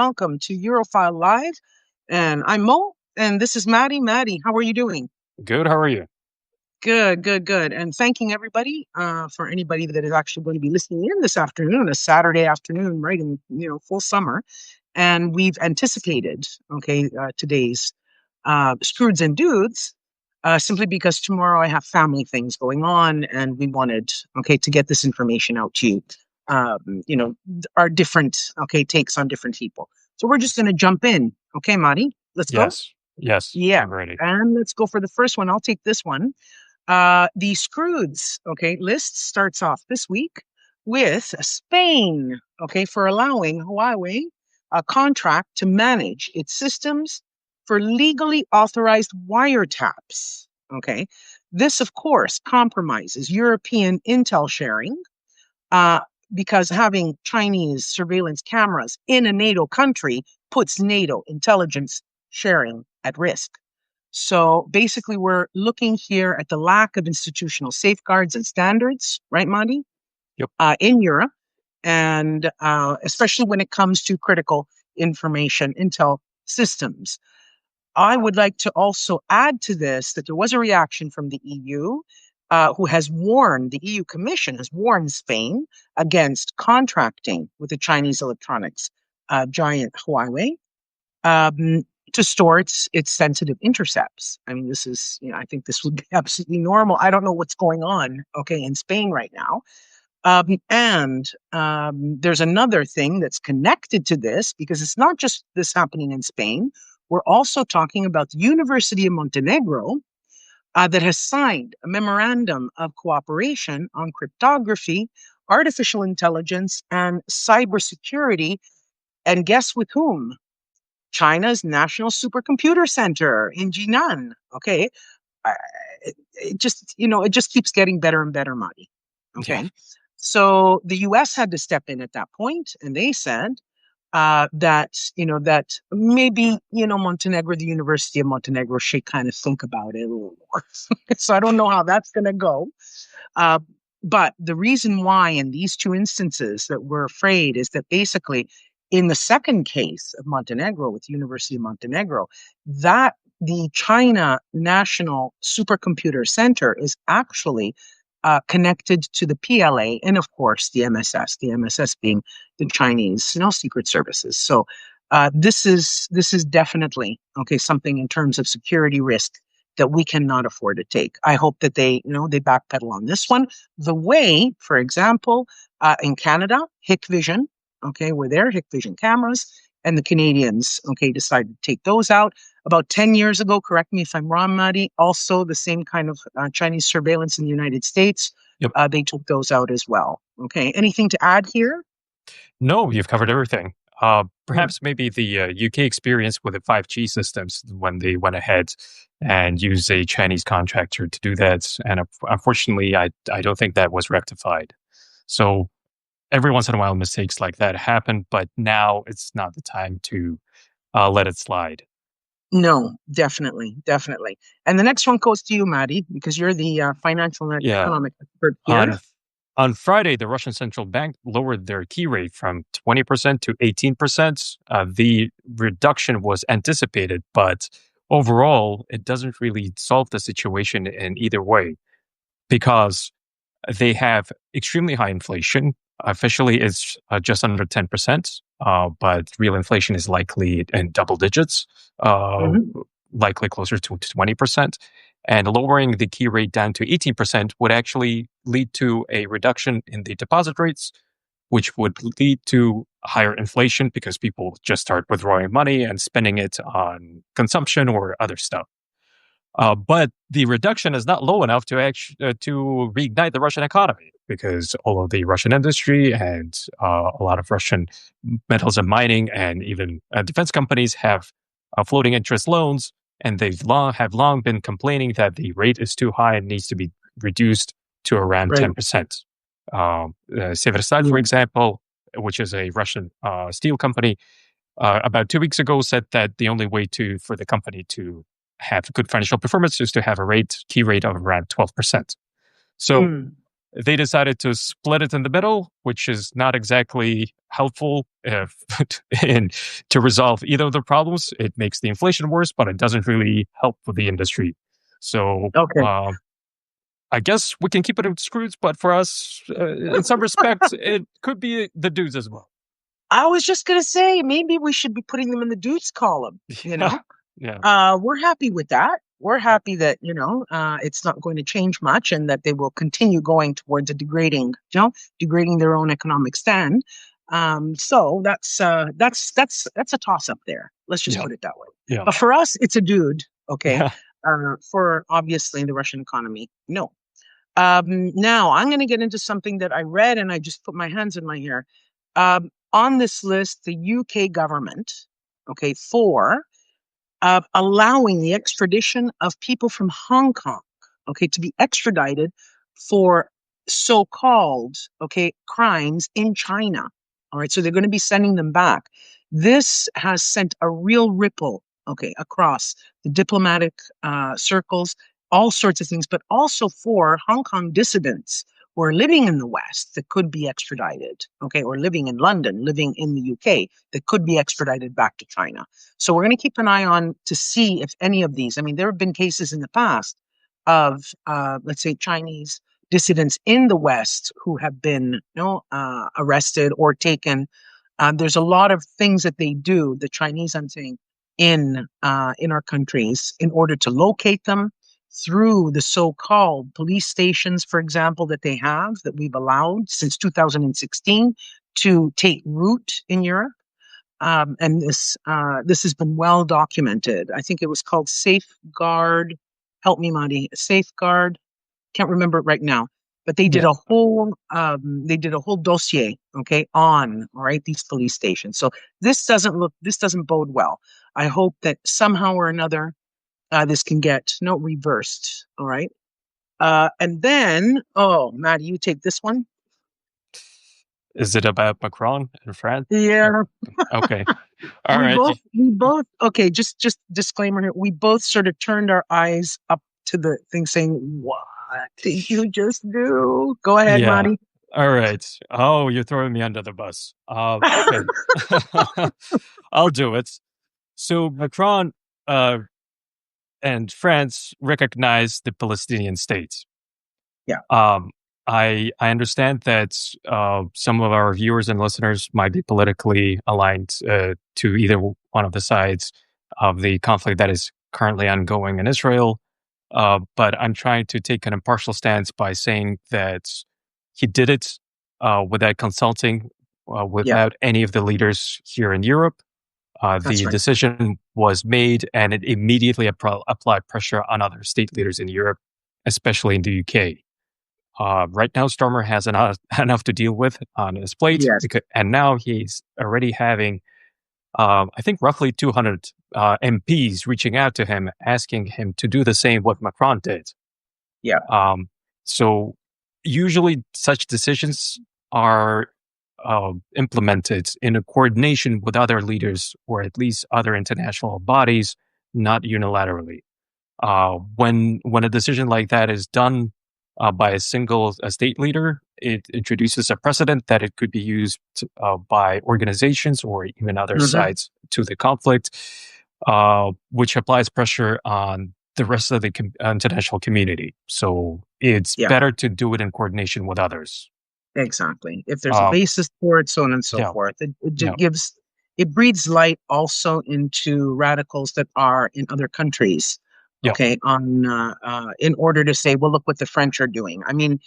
Welcome to Europhile Live. And I'm Mo, and this is Maddie. Maddie, how are you doing? Good. How are you? Good, good, good. And thanking everybody for anybody that is actually going to be listening in this afternoon, a Saturday afternoon, right in full summer. And we've anticipated, today's Scroods and Dudes, simply because tomorrow I have family things going on, and we wanted, to get this information out to you. Our different, takes on different people. So we're just going to jump in. Okay, Madi, let's go. Yes. Yes. Yeah. I'm ready. And let's go for the first one. I'll take this one. The Scroods, list starts off this week with Spain, for allowing Huawei a contract to manage its systems for legally authorized wiretaps. Okay. This, of course, compromises European intel sharing uh, because having Chinese surveillance cameras in a NATO country puts NATO intelligence sharing at risk. So basically, we're looking here at the lack of institutional safeguards and standards, right, Monty, Yep. in Europe, and especially when it comes to critical information intel systems. I would like to also add to this that there was a reaction from the EU, who has warned, the EU Commission has warned Spain against contracting with the Chinese electronics giant Huawei. Um, to store its sensitive intercepts. I mean, this is, I think this would be absolutely normal. I don't know what's going on, in Spain right now. And there's another thing that's connected to this because it's not just this happening in Spain. We're also talking about the University of Montenegro that has signed a memorandum of cooperation on cryptography, artificial intelligence, and cybersecurity. And guess with whom? China's National Supercomputer Center in Jinan. Okay. I- it just keeps getting better and better, Madi. Yeah. Okay. So the US had to step in at that point, and they said that maybe, Montenegro, the University of Montenegro should kind of think about it a little more. So I don't know how that's going to go. Uh, but the reason why in these two instances that we're afraid is that basically in the second case of Montenegro with the University of Montenegro, that the China National Supercomputer Center is actually connected to the PLA and, of course, the MSS being the Chinese, secret services. So this is definitely something in terms of security risk that we cannot afford to take. I hope that they backpedal on this one. The way, for example, in Canada, Hikvision, were there, Hikvision cameras, and the Canadians, decided to take those out. About 10 years ago, correct me if I'm wrong, Madi, also the same kind of Chinese surveillance in the United States, Yep. they took those out as well. Okay, anything to add here? No, you've covered everything. Mm. Perhaps maybe the UK experience with the 5G systems when they went ahead and used a Chinese contractor to do that. And unfortunately, I don't think that was rectified. So every once in a while, mistakes like that happen, but now it's not the time to let it slide. No, definitely, definitely. And the next one goes to you, Maddie, because you're the financial and Yeah. economic expert here. On Friday, the Russian central bank lowered their key rate from 20% to 18%. The reduction was anticipated, but overall, it doesn't really solve the situation in either way because they have extremely high inflation. Officially, it's just under 10%, but real inflation is likely in double digits, uh, Mhm. likely closer to 20%. And lowering the key rate down to 18% would actually lead to a reduction in the deposit rates, which would lead to higher inflation because people just start withdrawing money and spending it on consumption or other stuff. But the reduction is not low enough to reignite the Russian economy because all of the Russian industry and a lot of Russian metals and mining and even defense companies have floating interest loans, and have long been complaining that the rate is too high and needs to be reduced to around Right. 10%. Severstal, for Mm. example, which is a Russian steel company, about 2 weeks ago said that the only way for the company to have good financial performance is to have a key rate of around 12%. So Mm. they decided to split it in the middle, which is not exactly helpful if, in, to resolve either of the problems. It makes the inflation worse, but it doesn't really help with the industry. So Okay. I guess we can keep it in screws, but for us, in some respects, it could be the dudes as well. I was just gonna say maybe we should be putting them in the dudes column, you Yeah, know? yeah, We're happy with that. We're yeah, happy that, it's not going to change much and that they will continue going towards a degrading their own economic stand. So that's a toss up there. Let's just yeah, put it that way. yeah, But for us, it's a dude, okay? yeah. For obviously the Russian economy, no. Now I'm going to get into something that I read and I just put my hands in my hair. On this list, the UK government, okay, for allowing the extradition of people from Hong Kong, okay, to be extradited for so-called, okay, crimes in China. All right, so they're going to be sending them back. This has sent a real ripple, okay, across the diplomatic circles, all sorts of things, but also for Hong Kong dissidents who are living in the West that could be extradited, okay, or living in London, living in the UK that could be extradited back to China. So we're going to keep an eye on to see if any of these. I mean, there have been cases in the past of, let's say, Chinese dissidents in the West who have been, arrested or taken. There's a lot of things that they do, the Chinese, I'm saying, in our countries, in order to locate them through the so-called police stations, for example, that they have that we've allowed since 2016 to take root in Europe. And this has been well documented. I think it was called Safeguard. Help me, Monty. Safeguard. Can't remember it right now. But Yeah. they did a whole dossier, okay, on all right these police stations. So this doesn't bode well. I hope that somehow or another this can get no reversed. All right. And then, oh, Maddie, you take this one. Is it about Macron in France? Yeah. Okay. All right. We both okay, just disclaimer here. We both sort of turned our eyes up to the thing saying, "What did you just do?" Go ahead, Yeah. Marty. All right. Oh, you're throwing me under the bus. Okay. I'll do it. So Macron uh, and France recognize the Palestinian state. Yeah, Um, I understand that some of our viewers and listeners might be politically aligned to either one of the sides of the conflict that is currently ongoing in Israel. But I'm trying to take an impartial stance by saying that he did it without consulting, yeah, without any of the leaders here in Europe. that's The right. decision was made, and it immediately applied pressure on other state leaders in Europe, especially in the UK. Right now, Starmer has enough to deal with on his plate, Yes, and now he's already having, I think, roughly 200 MPs reaching out to him, asking him to do the same what Macron did. yeah, Um, so, usually, such decisions are implemented in a coordination with other leaders or at least other international bodies, not unilaterally. When a decision like that is done by a state leader, it introduces a precedent that it could be used by organizations or even other hmm, sides to the conflict, which applies pressure on the rest of the international community. So it's yeah, better to do it in coordination with others. exactly. If there's a Uh, basis for it, so on and so yeah, forth, it yeah, just it breathes light also into radicals that are in other countries. yeah, Okay, on in order to say, well, look what the French are doing. I mean,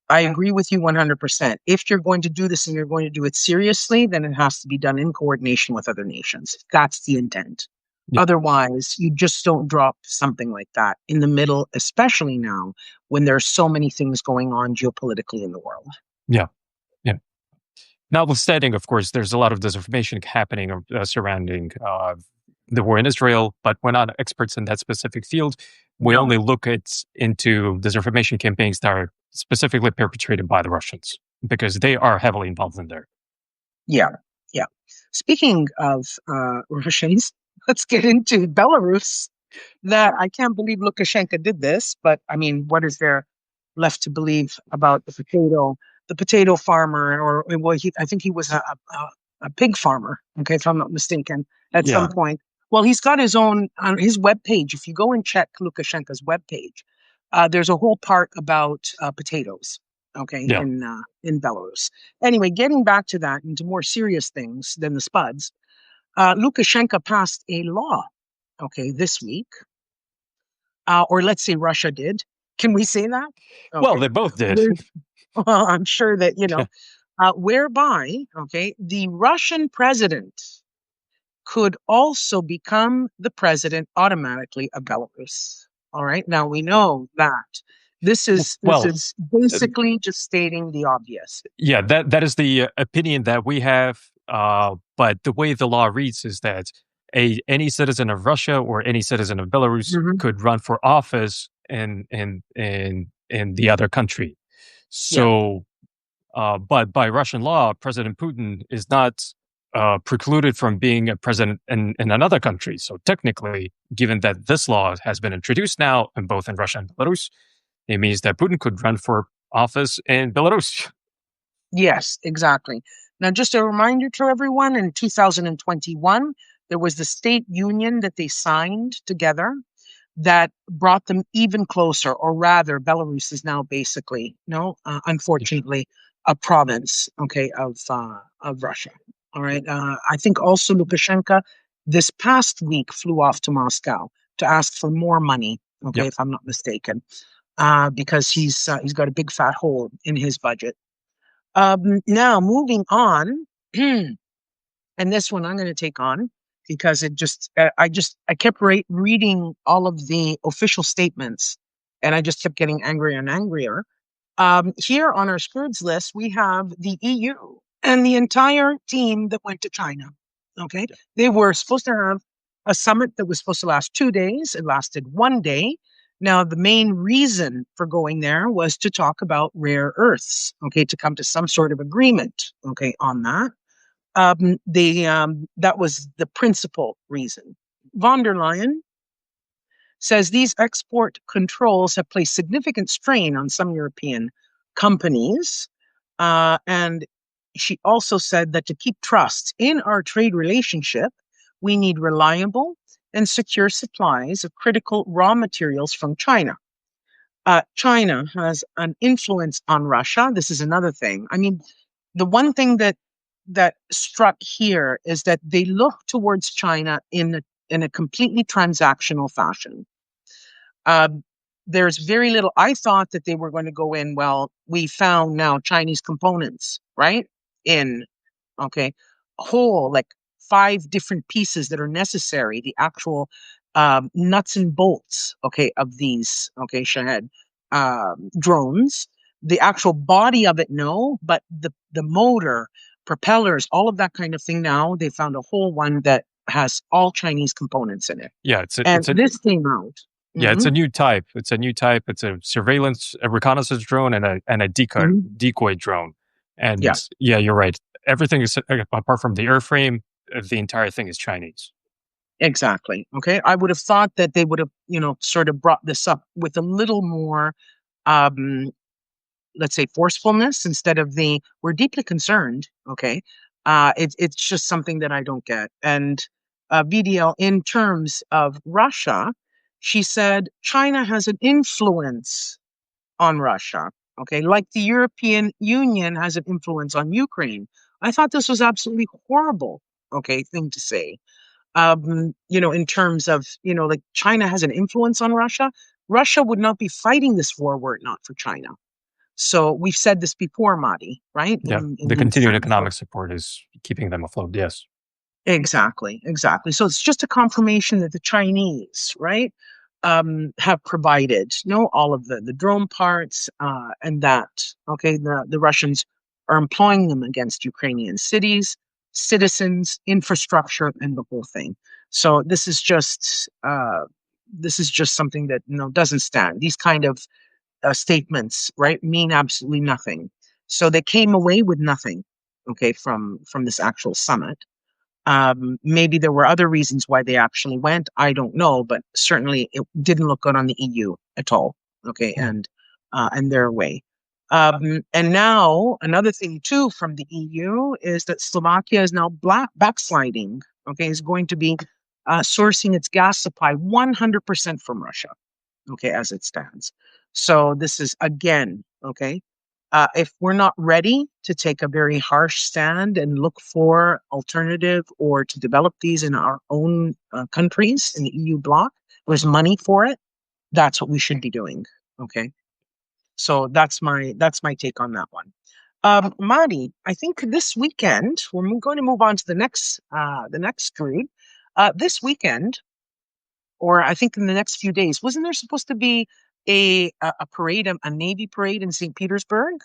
I agree with you 100%. If you're going to do this and you're going to do it seriously, then it has to be done in coordination with other nations. That's the intent. yeah, Otherwise, you just don't drop something like that in the middle, especially now when there's so many things going on geopolitically in the world. yeah, yeah. Notwithstanding, of course, there's a lot of disinformation happening surrounding the war in Israel, but we're not experts in that specific field. We No. only look into disinformation campaigns that are specifically perpetrated by the Russians because they are heavily involved in there. Yeah. Yeah. Speaking of Russians, let's get into Belarus. That I can't believe Lukashenko did this, but I mean, what is there? left to believe about the potato farmer, or well, I think he was a pig farmer. Okay, if I'm not mistaken, at some Yeah. point. Well, he's got his own on his webpage. If you go and check Lukashenko's webpage, there's a whole part about potatoes. Okay, Yeah. in Belarus. Anyway, getting back to that into more serious things than the spuds, Lukashenko passed a law. Okay, this week, or let's say Russia did. Can we say that? Well, Okay. they both did. Where- Well, I'm sure that, Yeah. whereby, okay, the Russian president could also become the president automatically of Belarus. All right. Now we know that this Well, is uh, basically just stating the obvious. yeah, that is the opinion that we have. But the way the law reads is that any citizen of Russia or any citizen of Belarus Hmm. could run for office in the other country. Yeah. So, but by Russian law, President Putin is not precluded from being a president in another country. So technically, given that this law has been introduced now in both in Russia and Belarus, it means that Putin could run for office in Belarus. Yes, exactly. Now, just a reminder to everyone, in 2021, there was the state union that they signed together that brought them even closer, or rather, Belarus is now basically, no, unfortunately, a province, okay, of Russia. All right. I think also Lukashenko this past week flew off to Moscow to ask for more money. Okay, Yep. if I'm not mistaken, because he's got a big fat hole in his budget. Now moving on, and this one I'm going to take on because I kept reading all of the official statements, and I just kept getting angrier and angrier. Here on our Scrooge list, we have the EU and the entire team that went to China. Okay, they were supposed to have a summit that was supposed to last 2 days. It lasted one day. Now, the main reason for going there was to talk about rare earths, okay, to come to some sort of agreement, okay, on that. That was the principal reason. Von der Leyen says these export controls have placed significant strain on some European companies. And she also said that to keep trust in our trade relationship, we need reliable and secure supplies of critical raw materials from China. China has an influence on Russia. This is another thing. I mean, the one thing that struck here is that they look towards China in a completely transactional fashion. Um, there's very little. I thought that they were going to go in. Well, we found now Chinese components, right? In okay, whole like 5 different pieces that are necessary. The actual nuts and bolts, okay, of these, okay, Shahed drones. The actual body of it, no, but the motor, propellers, all of that kind of thing. Now they found a whole one that has all Chinese components in it, Yeah, and this came out. it's Hmm. a new type. It's a new type. It's a surveillance, a reconnaissance drone, and a Hmm. decoy drone. And Yes, yeah, you're right. Everything is apart from the airframe. The entire thing is Chinese. exactly. Okay. I would have thought that they would have, sort of brought this up with a little more, um, let's say, forcefulness instead of the we're deeply concerned. Okay. It's just something that I don't get. And VDL, in terms of Russia, she said China has an influence on Russia. Okay. Like the European Union has an influence on Ukraine. I thought this was absolutely horrible. Okay. Thing to say, in terms of, like China has an influence on Russia. Russia would not be fighting this war were it not for China. So we've said this before, Madi, right? Yeah, In the these continued times. So economic support is keeping them afloat. Yes. exactly, exactly. So it's just a confirmation that the Chinese, right, have provided, all of the drone parts, and that, okay, the Russians are employing them against Ukrainian cities, citizens, infrastructure, and the whole thing. So this is just something that doesn't stand. These kind of statements, right, mean absolutely nothing. So they came away with nothing, okay, from this actual summit. Maybe there were other reasons why they actually went. I don't know, but certainly it didn't look good on the EU at all. Okay, Yeah. and and their way. And now another thing too from the EU is that Slovakia is now backsliding. Okay, is going to be sourcing its gas supply 100% from Russia. Okay, as it stands. So this is again, okay, if we're not ready to take a very harsh stand and look for alternative or to develop these in our own countries in the EU bloc, there's money for it. That's what we should be doing. Okay, so that's my take on that one. Madi, I think this weekend going to move on to the next group. This weekend, or I think in the next few days, wasn't there supposed to be a parade, a Navy parade in St. Petersburg?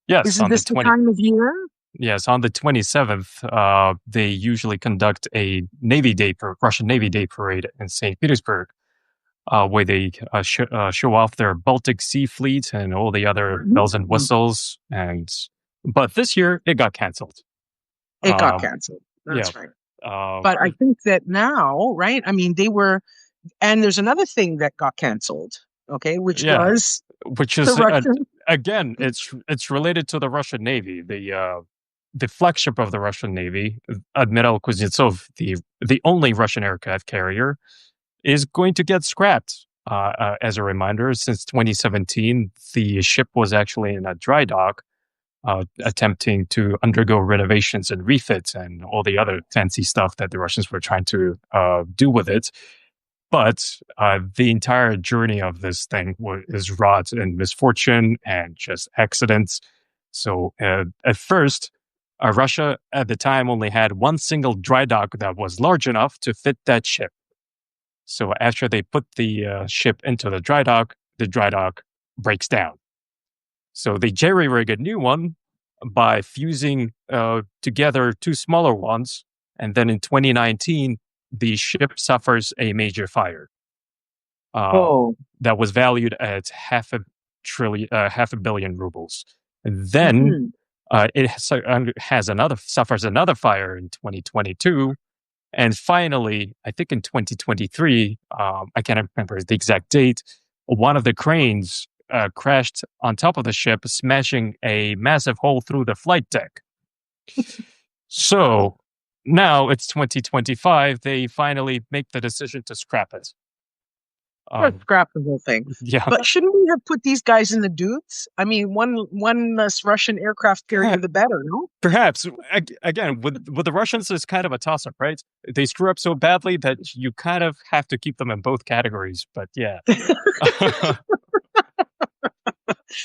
Yes, Isn't on the this the 20 time of year? yes, on the 27th, they usually conduct a Russian Navy Day parade in St. Petersburg, where they show off their Baltic Sea fleet and all the other bells and Mhm. whistles. But this year it got canceled. It got Um, canceled. yeah, That's right. uh, But I think that now, right? I mean, they were, and there's another thing that got canceled, okay, which yeah, was which the is Russian. again, it's related to the Russian Navy. The flagship of the Russian Navy, Admiral Kuznetsov, the only Russian aircraft carrier, is going to get scrapped. As a reminder, since 2017, the ship was actually in a dry dock, attempting to undergo renovations and refits and all the other fancy stuff that the Russians were trying to do with it. But the entire journey of this thing is wrought in misfortune and just accidents. So at first, Russia at the time only had one single dry dock that was large enough to fit that ship. So after they put the ship into the dry dock breaks down. So they jerry rig a new one by fusing together two smaller ones. And then in 2019, the ship suffers a major fire uh, Oh, that was valued at half a billion rubles. And then mhm. has another suffers another fire in 2022. And finally, I think in 2023, I can't remember the exact date, one of the cranes crashed on top of the ship, smashing a massive hole through the flight deck. So now it's 2025. They finally make the decision to scrap it. Let's Um, scrap the whole thing. yeah, But shouldn't we have put these guys in the dudes? I mean, one less Russian aircraft carrier, the better, no? perhaps again with the Russians, it's kind of a toss up, right? They screw up so badly that you kind of have to keep them in both categories. But yeah,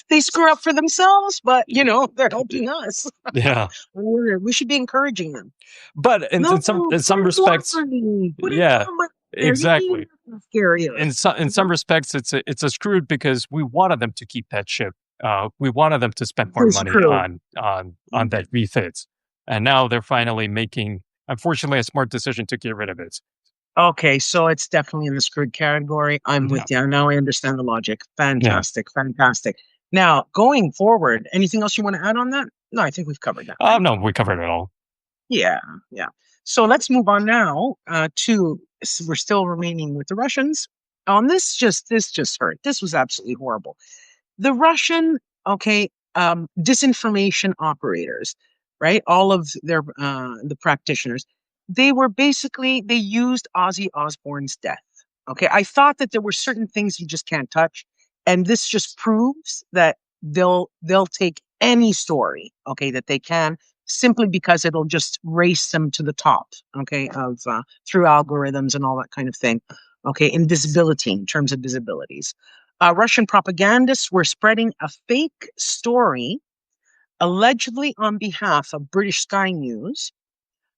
They screw up for themselves, but they're helping us. yeah. We should be encouraging them. But No, in put some it respects, properly. Put it yeah, somewhere. There. You need exactly. carriers. In some respects, it's a screwed because we wanted them to keep that ship. We wanted them to spend more This is money true. on that refit, and now they're finally making, unfortunately, a smart decision to get rid of it. Okay, so it's definitely in the screwed category. I'm Yeah, with you. Now I understand the logic. yeah. Fantastic. Fantastic. Now, going forward, anything else you want to add on that? No, I think we've covered that, right? No, we covered it all. Yeah, yeah. So let's move on now we're still remaining with the Russians. On this just hurt. This was absolutely horrible. The Russian, okay, disinformation operators, right? All of the practitioners, they used Ozzy Osbourne's death. Okay, I thought that there were certain things you just can't touch, and this just proves that they'll take any story, okay, that they can simply because it'll just race them to the top, okay, of through algorithms and all that kind of thing, okay, in visibility in terms of visibilities. Russian propagandists were spreading a fake story, allegedly on behalf of British Sky News,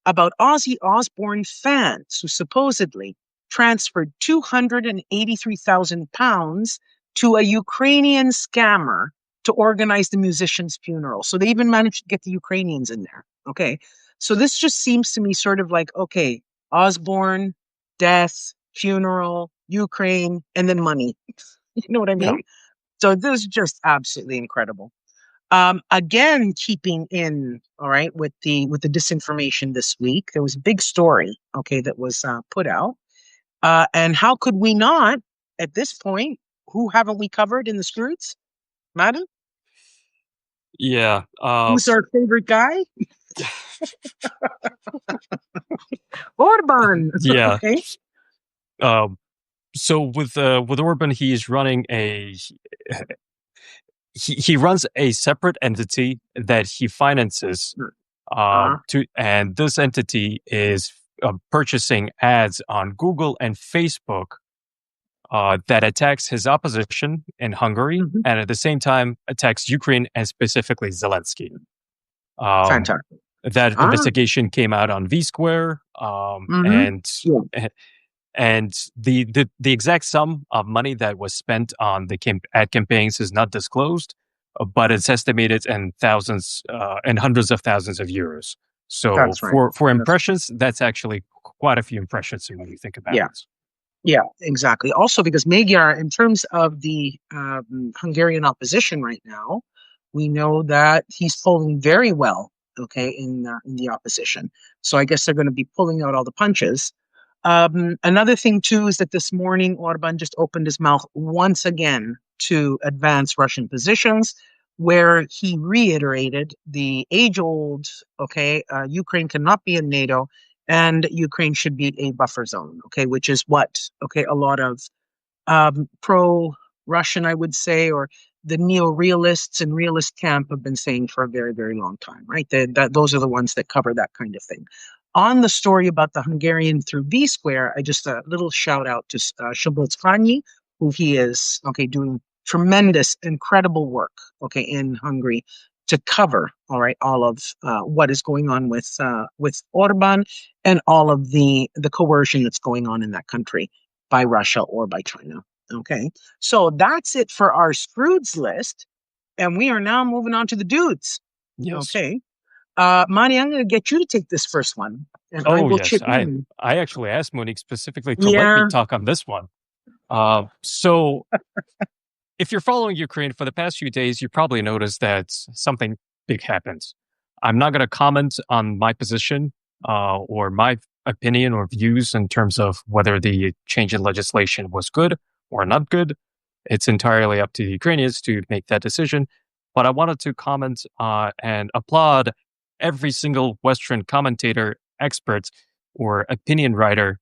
about Ozzy Osbourne fans who supposedly transferred £283,000 to a Ukrainian scammer to organize the musician's funeral. So they even managed to get the Ukrainians in there. Okay. So this just seems to me sort of like, okay, Osbourne, death, funeral, Ukraine, and then money. You know what I Yeah, mean? So this is just absolutely incredible. Again, keeping in all right with the disinformation this week, there was a big story, okay, that was put out. And how could we not at this point? Who haven't we covered in the Scroots? Madden, Yeah. who's our favorite guy? Orban. Yeah. Okay. Um, so with Orban, he's running a he runs a separate entity that he finances Uh, to, and this entity is purchasing ads on Google and Facebook that attacks his opposition in Hungary, mhm. and at the same time attacks Ukraine and specifically Zelensky. Um, Fantastic. that Ah, investigation came out on V Square, mm-hmm. Yeah, and the exact sum of money that was spent on the ad campaigns is not disclosed, but it's estimated in thousands and hundreds of thousands of euros. So that's right. for That's impressions, that's actually quite a few impressions when you think about yeah. it. Yeah, exactly. Also, because Magyar, in terms of the Hungarian opposition right now, we know that he's polling very well. Okay, in the opposition. So I guess they're going to be pulling out all the punches. Another thing too is that this morning Orban just opened his mouth once again to advance Russian positions, where he reiterated the age-old, okay, Ukraine cannot be in NATO, and Ukraine should be a buffer zone, okay, which is what, okay, a lot of pro Russian, I would say, or the neo realists and realist camp have been saying for a very, very long time, right? Those are the ones that cover that kind of thing. On the story about the Hungarian through V Square, I just a little shout out to Szabolcs, who he is, okay, doing tremendous, incredible work, okay, in Hungary to cover, all right, all of what is going on with Orban and all of the coercion that's going on in that country by Russia or by China. Okay. So that's it for our Scroods list. And we are now moving on to the dudes. Yes. Okay. Monty, I'm going to get you to take this first one and I Oh will yes. chip in. I actually asked Monique specifically to let me Yeah, talk on this one. So if you're following Ukraine for the past few days, you probably noticed that something big happened. I'm not going to comment on my position or my opinion or views in terms of whether the change in legislation was good or not good. It's entirely up to the Ukrainians to make that decision. But I wanted to comment and applaud every single Western commentator, expert, or opinion writer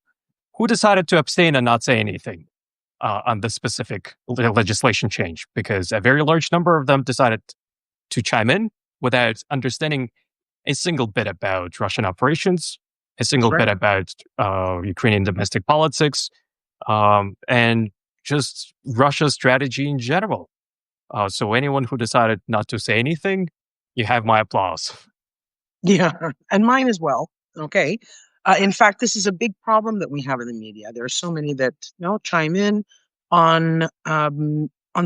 who decided to abstain and not say anything on the specific legislation change, because a very large number of them decided to chime in without understanding a single bit about Russian operations, a that's single bit right. about Ukrainian domestic politics, and just Russia's strategy in general. So anyone who decided not to say anything, you have my applause. Yeah, and mine as well. Okay. In fact, this is a big problem that we have in the media. There are so many that chime in on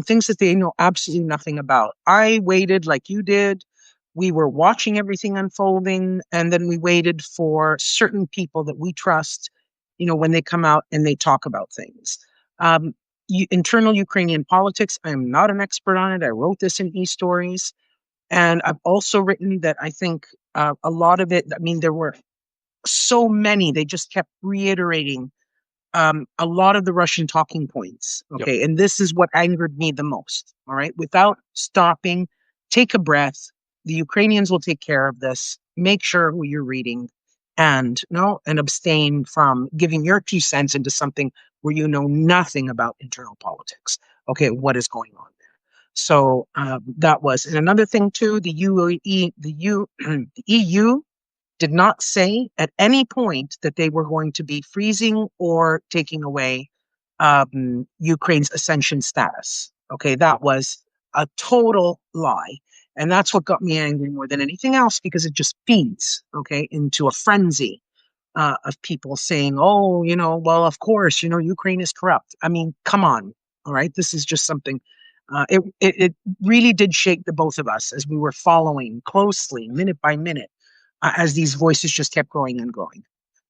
things that they know absolutely nothing about. I waited like you did. We were watching everything unfolding, and then we waited for certain people that we trust, when they come out and they talk about things. Um, Internal Ukrainian politics. I am not an expert on it. I wrote this in e-stories. And I've also written that I think a lot of it, I mean, there were so many, they just kept reiterating a lot of the Russian talking points. Yep. Okay. And this is what angered me the most. All right. Without stopping, take a breath. The Ukrainians will take care of this. Make sure who you're reading and no, and abstain from giving your 2 cents into something where you know nothing about internal politics. Okay. What is going on? So that was, and another thing too, the EU did not say at any point that they were going to be freezing or taking away Ukraine's ascension status. Okay, that was a total lie. And that's what got me angry more than anything else because it just feeds, okay, into a frenzy of people saying, oh, well, of course, Ukraine is corrupt. I mean, come on. All right. This is just something. It really did shake the both of us as we were following closely, minute by minute, as these voices just kept growing and growing.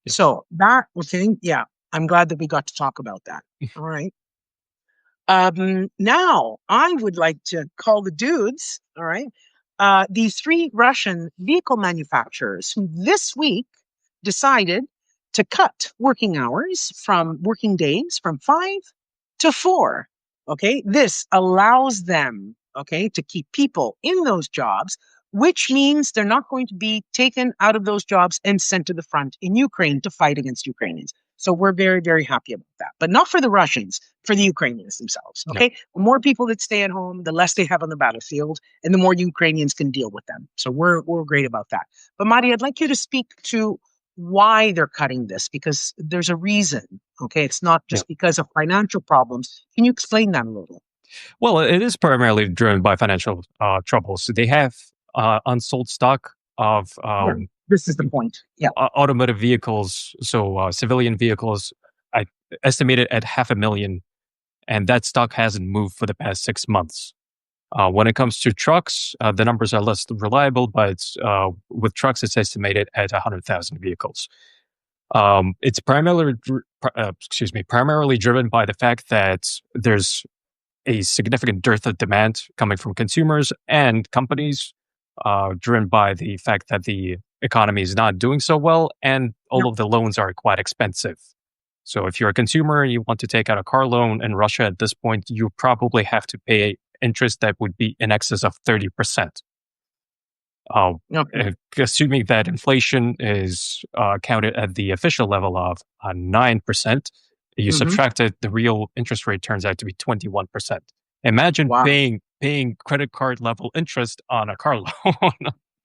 Yes. So that, okay, yeah, I'm glad that we got to talk about that. All right. Now I would like to call the dudes, all right, these three Russian vehicle manufacturers who this week decided to cut working days from 5 to 4. Okay, this allows them, okay, to keep people in those jobs, which means they're not going to be taken out of those jobs and sent to the front in Ukraine to fight against Ukrainians. So we're very, very happy about that. But not for the Russians, for the Ukrainians themselves. Yeah. Okay. The more people that stay at home, the less they have on the battlefield, and the more Ukrainians can deal with them. So we're great about that. But Madi, I'd like you to speak to why they're cutting this, because there's a reason. Okay. It's not Yeah. just because of financial problems. Can you explain that a little? Well, it is primarily driven by financial troubles. They have unsold stock of Yeah. This is the point. Yeah. automotive vehicles, so civilian vehicles, I estimated at 500,000, and that stock hasn't moved for the past 6 months. When it comes to trucks, the numbers are less reliable, but with trucks, it's estimated at 100,000 vehicles. It's primarily driven by the fact that there's a significant dearth of demand coming from consumers and companies, driven by the fact that the economy is not doing so well, and Yeah. all of the loans are quite expensive. So if you're a consumer and you want to take out a car loan in Russia at this point, you probably have to pay interest that would be in excess of 30%. Okay. Assuming that inflation is counted at the official level of 9%, you Hmm. subtract it, the real interest rate turns out to be 21%. Imagine Wow. paying credit card level interest on a car loan.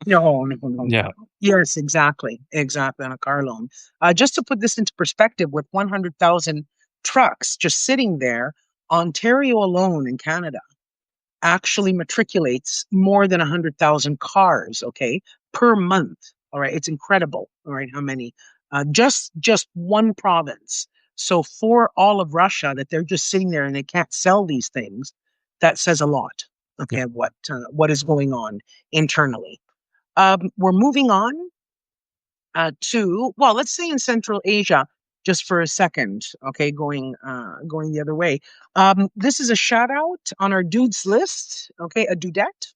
No, no, no, no. Yeah, Yes, exactly. Exactly. On a car loan. Just to put this into perspective, with 100,000 trucks just sitting there, Ontario alone in Canada actually matriculates more than 100,000 cars, okay, per month. All right. It's incredible. All right. How many? Just one province. So for all of Russia, that they're just sitting there and they can't sell these things, that says a lot. yeah, Okay. What is going on internally? We're moving on to, well, let's say in Central Asia, just for a second. Okay, going the other way. This is a shout out on our dudes list. Okay, a dudette,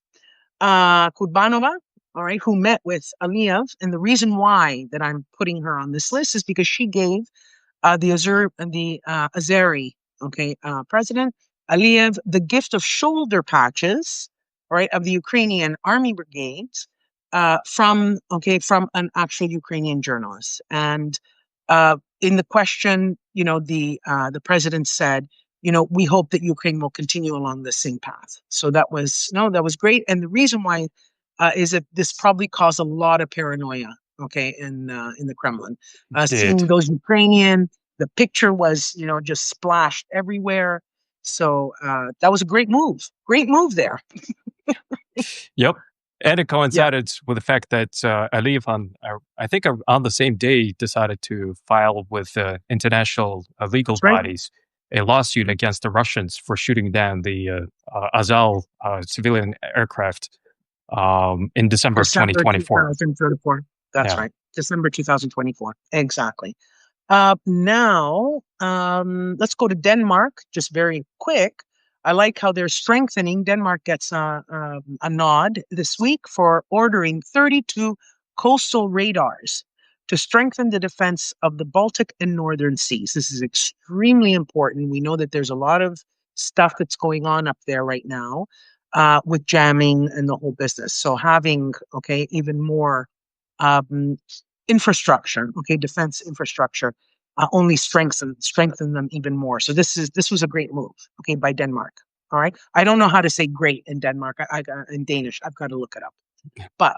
Kudbanova. All right, who met with Aliyev, and the reason why that I'm putting her on this list is because she gave the Azeri, okay, president Aliyev, the gift of shoulder patches, right, of the Ukrainian army brigades, from an actual Ukrainian journalist. And in the question, the president said, we hope that Ukraine will continue along the same path. So that was no, that was great. And the reason why is that this probably caused a lot of paranoia, okay, in the Kremlin, did. seeing those Ukrainian. The picture was, just splashed everywhere. So that was a great move. Great move there. Yep. And it Yeah, coincided with the fact that Aliyev, I think on the same day, decided to file with international legal that's right. bodies a lawsuit against the Russians for shooting down the Azal civilian aircraft in December of December 2024. 2034. That's Yeah. right. December 2024. Exactly. Now, let's go to Denmark, just very quick. I like how they're strengthening. Denmark gets a nod this week for ordering 32 coastal radars to strengthen the defense of the Baltic and Northern Seas. This is extremely important. We know that there's a lot of stuff that's going on up there right now with jamming and the whole business. So having, okay, even more um, infrastructure, okay, defense infrastructure, only strengthen them even more. So this was a great move, okay, by Denmark. All right, I don't know how to say great in Denmark. In Danish, I've got to look it up. But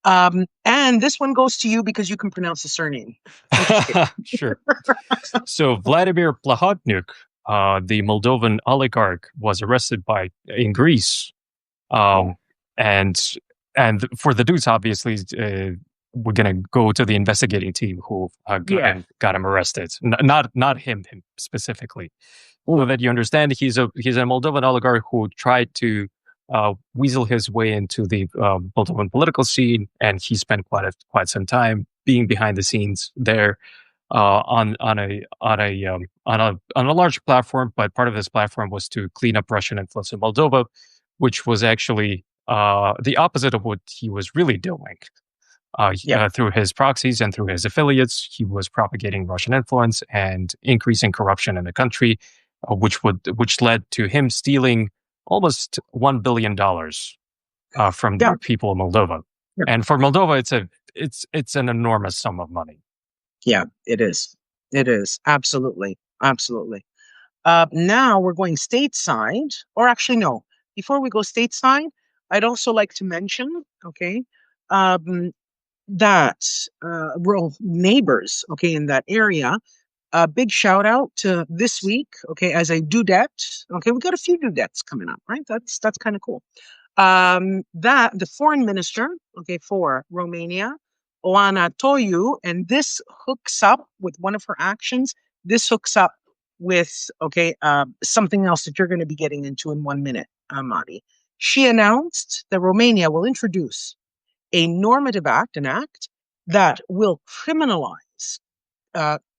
and this one goes to you because you can pronounce the surname. I'm just kidding. Sure. So Vladimir Plahotniuc, the Moldovan oligarch, was arrested in Greece. Yeah, Um, and for the dudes, obviously, we're gonna go to the investigating team who yeah, got him arrested. Not him specifically. So that you understand, he's a Moldovan oligarch who tried to weasel his way into the Moldovan political scene, and he spent quite some time being behind the scenes there on a large platform. But part of this platform was to clean up Russian influence in Moldova, which was actually the opposite of what he was really doing. yeah, Through his proxies and through his affiliates, he was propagating Russian influence and increasing corruption in the country, which led to him stealing almost $1 billion from the Yeah, people of Moldova. yeah, And for Moldova, it's an enormous sum of money. yeah. It is. It is absolutely, absolutely. Now we're going stateside, or actually, no. Before we go stateside, I'd also like to mention, okay, um, that rural neighbors, okay, in that area. A big shout out to this week, okay, as a dudette. Okay, we got a few dudettes coming up, right? That's kind of cool. That the foreign minister, okay, for Romania, Oana Toiu, and this hooks up with one of her actions. This hooks up with something else that you're going to be getting into in 1 minute, Madi. She announced that Romania will introduce a normative act, an act that will criminalize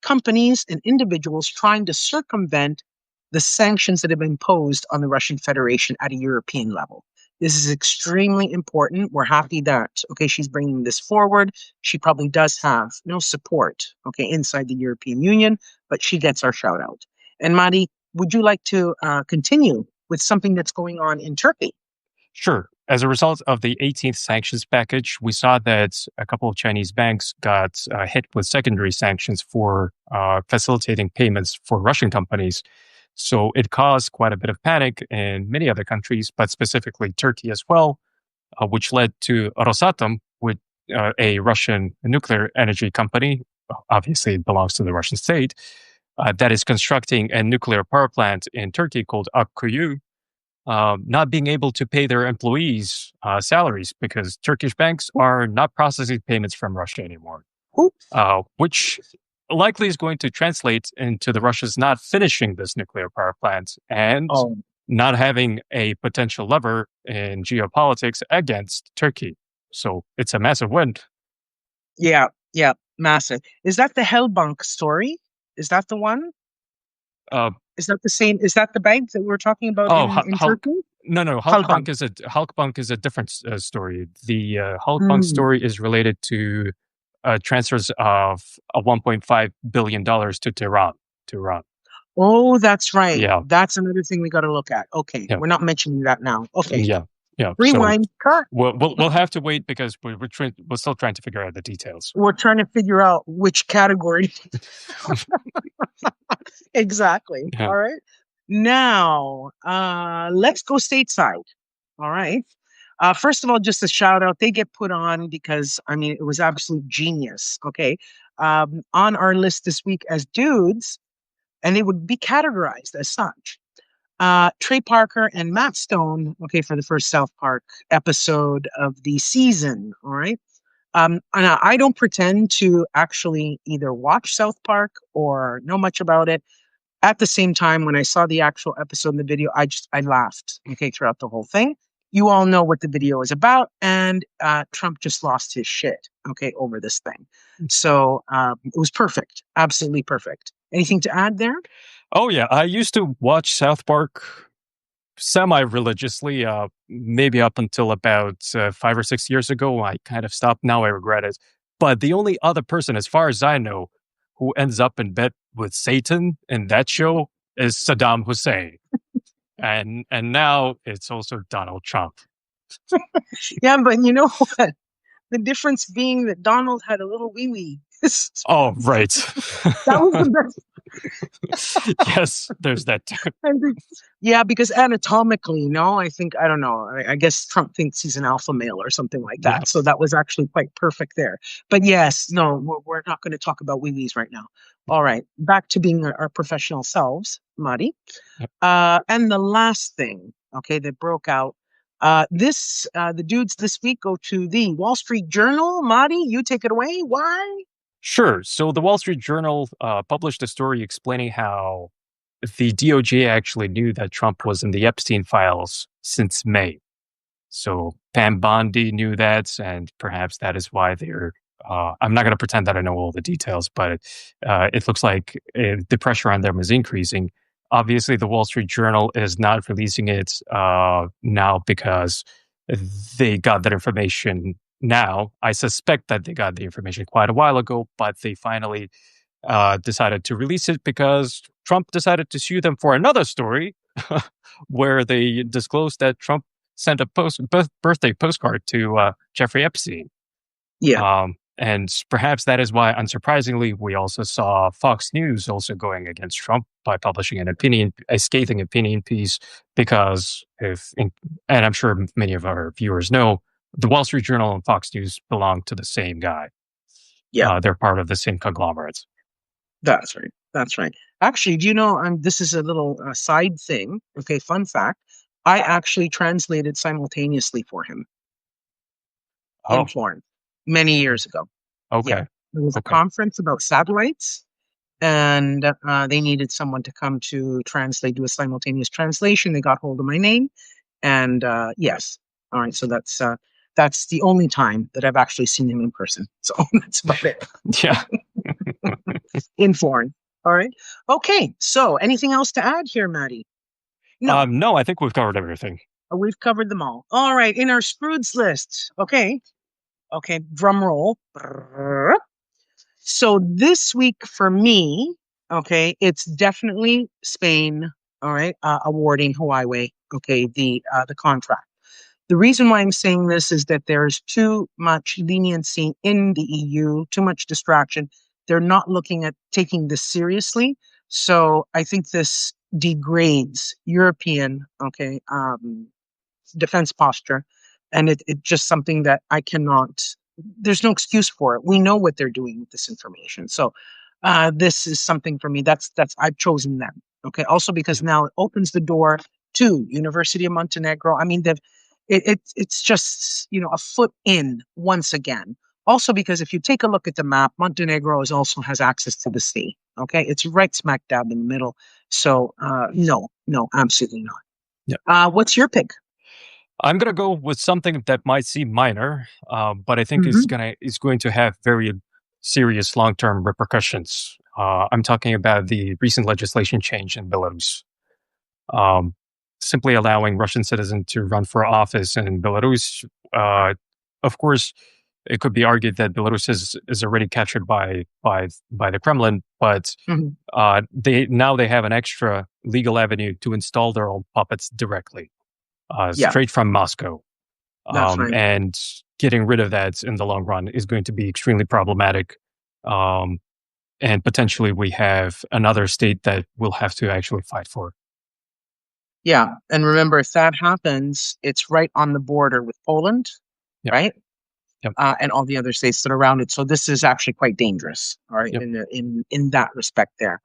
companies and individuals trying to circumvent the sanctions that have been imposed on the Russian Federation at a European level. This is extremely important. We're happy that she's bringing this forward. She probably does have no support inside the European Union, but she gets our shout out. And Madi, would you like to continue with something that's going on in Turkey? Sure. As a result of the 18th sanctions package, we saw that a couple of Chinese banks got hit with secondary sanctions for facilitating payments for Russian companies. So it caused quite a bit of panic in many other countries, but specifically Turkey as well, which led to Rosatom, with a Russian nuclear energy company. Obviously, it belongs to the Russian state, that is constructing a nuclear power plant in Turkey called Akkuyu, not being able to pay their employees salaries because Turkish banks are not processing payments from Russia anymore, Oops. which likely is going to translate into the Russians not finishing this nuclear power plant and Oh, not having a potential lever in geopolitics against Turkey. So it's a massive win. yeah, yeah, massive. Is that the Hellbank story? Is that the one? Uh, Is that the same? Is that the bank that we were talking about oh, in Hulk. Turkey? No, Halbank. Hulkbunk is a different story. The Hulkbunk Mm. story is related to transfers of $1.5 billion to Tehran. To Iran. Oh, that's right. Yeah, That's another thing we got to look at. Okay, yeah, we're not mentioning that now. Okay, yeah, yeah. So rewind. Cut. we'll have to wait because we're still trying to figure out the details. We're trying to figure out which category exactly. Yeah, All right. Now, let's go stateside. All right. First of all, just a shout out. They get put on because I mean it was absolute genius. Okay. On our list this week as dudes, and they would be categorized as such. Trey Parker and Matt Stone, okay, for the first South Park episode of the season. All right. And I don't pretend to actually either watch South Park or know much about it. At the same time, when I saw the actual episode in the video, I laughed, okay, throughout the whole thing. You all know what the video is about, and Trump just lost his shit, okay, over this thing. So it was perfect, absolutely perfect. Anything to add there? oh yeah, I used to watch South Park semi-religiously, maybe up until about 5 or 6 years ago. I kind of stopped. Now I regret it. But the only other person, as far as I know, who ends up in bed with Satan in that show is Saddam Hussein, and now it's also Donald Trump. Yeah, but you know what? The difference being that Donald had a little wee wee. Oh, right. That was the best. Yes, there's that too. I think, yeah, because anatomically, no, I think I don't know. I guess Trump thinks he's an alpha male or something like Yeah. that. So that was actually quite perfect there. But yes, no, we're not going to talk about wee wees right now. All right, back to being our professional selves, Madi. Yep. And the last thing, okay, that broke out. The dudes this week go to the Wall Street Journal. Madi, you take it away. Why? Sure. So the Wall Street Journal published a story explaining how the DOJ actually knew that Trump was in the Epstein files since May. So Pam Bondi knew that, and perhaps that is why they're. I'm not going to pretend that I know all the details, but it looks like the pressure on them is increasing. Obviously, the Wall Street Journal is not releasing it now because they got that information now. I suspect that they got the information quite a while ago, but they finally decided to release it because Trump decided to sue them for another story where they disclosed that Trump sent a birthday postcard to Jeffrey Epstein. Yeah, And perhaps that is why, unsurprisingly, we also saw Fox News also going against Trump by publishing a scathing opinion piece, because and I'm sure many of our viewers know, the Wall Street Journal and Fox News belong to the same guy. yeah, They're part of the same conglomerates. that's right. That's right. Actually, do you know, this is a little side thing. Okay, fun fact. I actually translated simultaneously for him in Oh, Florence many years ago. Yeah. okay. There was a Okay. conference about satellites, and they needed someone to come to translate, do a simultaneous translation. They got hold of my name, and yes. All right. So that's the only time that I've actually seen him in person. So that's about it Yeah. in Florence. All right. Okay. So anything else to add here, Maddie? No. No, I think we've covered everything. We've covered them all. All right. In our Scrooge list. Okay. Okay. Drum roll. So this week for me, okay, it's definitely Spain. All right, awarding Huawei, okay, the contract. The reason why I'm saying this is that there's too much leniency in the EU, too much distraction. They're not looking at taking this seriously. So I think this degrades European, okay, defense posture. And it just something that I cannot, there's no excuse for it. We know what they're doing with this information. So this is something for me. I've chosen them. Okay. Also because Yeah. now it opens the door to University of Montenegro. I mean, it's just, a foot in once again. Also because if you take a look at the map, Montenegro also has access to the sea. Okay. It's right smack dab in the middle. So no, absolutely not. Yeah. What's your pick? I'm gonna go with something that might seem minor, but I think Hmm. is going to have very serious long term repercussions. I'm talking about the recent legislation change in Belarus, um, simply allowing Russian citizens to run for office in Belarus. Uh, of course, it could be argued that Belarus is already captured by the Kremlin, but Hmm. they have an extra legal avenue to install their own puppets directly, Yeah, straight from Moscow. that's right. And getting rid of that in the long run is going to be extremely problematic. Um, and potentially we have another state that we'll have to actually fight for. Yeah. And remember, if that happens, it's right on the border with Poland, Yep. right? Yep. And all the other states that are around it. So this is actually quite dangerous, all right, Yep. in that respect there.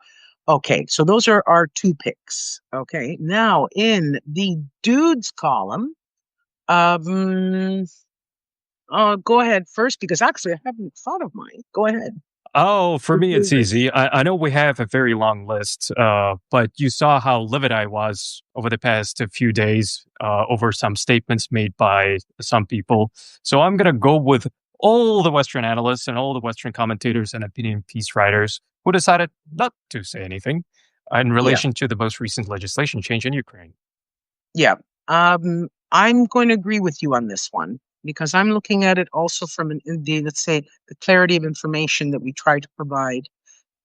Okay, so those are our two picks. Okay, now in the dudes column, um, go ahead first because actually I haven't thought of mine. Go ahead. Oh, for Your me, it's favorite. easy. I know we have a very long list, but you saw how livid I was over the past few days over some statements made by some people. So I'm going to go with all the Western analysts and all the Western commentators and opinion piece writers who decided not to say anything in Yeah. relation to the most recent legislation change in Ukraine. Yeah. I'm going to agree with you on this one because I'm looking at it also from let's say, the clarity of information that we try to provide,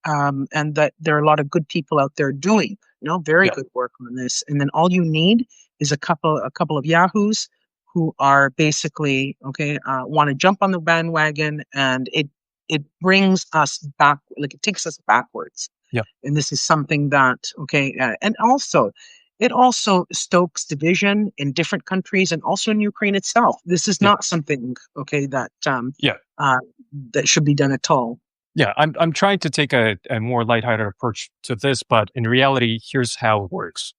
and that there are a lot of good people out there doing, very Yeah, good work on this. And then all you need is a couple of yahoos who are basically okay, want to jump on the bandwagon, and it brings us back, like it takes us backwards. yeah, And this is something that okay, and also it also stokes division in different countries and also in Ukraine itself. This is yeah, not something okay yeah. uh, that should be done at all. Yeah, I'm trying to take a more lighthearted approach to this, but in reality, here's how it works.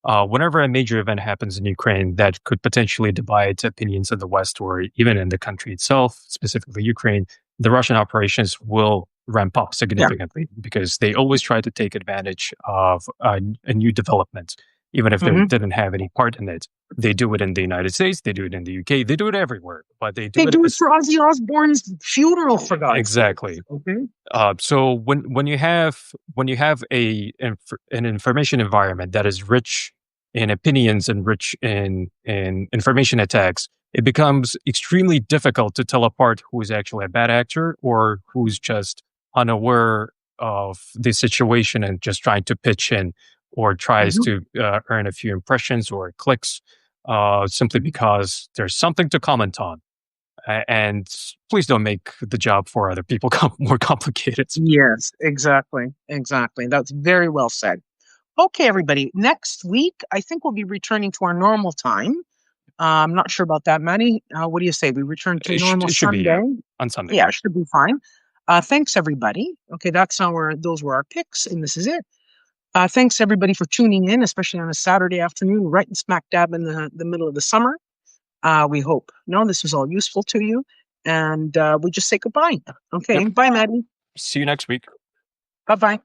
Whenever a major event happens in Ukraine that could potentially divide opinions in the West or even in the country itself, specifically Ukraine, the Russian operations will ramp up Yeah. significantly because they always try to take advantage of a new development, even if they Hmm. didn't have any part in it. They do it in the United States, they do it in the UK, they do it everywhere, but they They do it do it as for Ozzy Osbourne's funeral, for God's sakes. exactly. Okay. So when you have an information environment that is rich in opinions and rich in information attacks, it becomes extremely difficult to tell apart who is actually a bad actor or who's just unaware of the situation and just trying to pitch in or tries Mhm. to earn a few impressions or clicks simply Mhm. because there's something to comment on. And please don't make the job for other people more complicated. Yes, exactly. Exactly. That's very well said. Okay, everybody. Next week, I think we'll be returning to our normal time. I'm not sure about that, Maddie. What do you say? We return to normal It should be, yeah, Sunday. on Sunday. Yeah, it should be fine. Thanks, everybody. Okay, those were our picks, and this is it. Thanks everybody for tuning in, especially on a Saturday afternoon, right in smack dab in the middle of the summer. We hope this was all useful to you, and we just say goodbye. Okay, Yep. bye, Maddie. See you next week. Bye bye.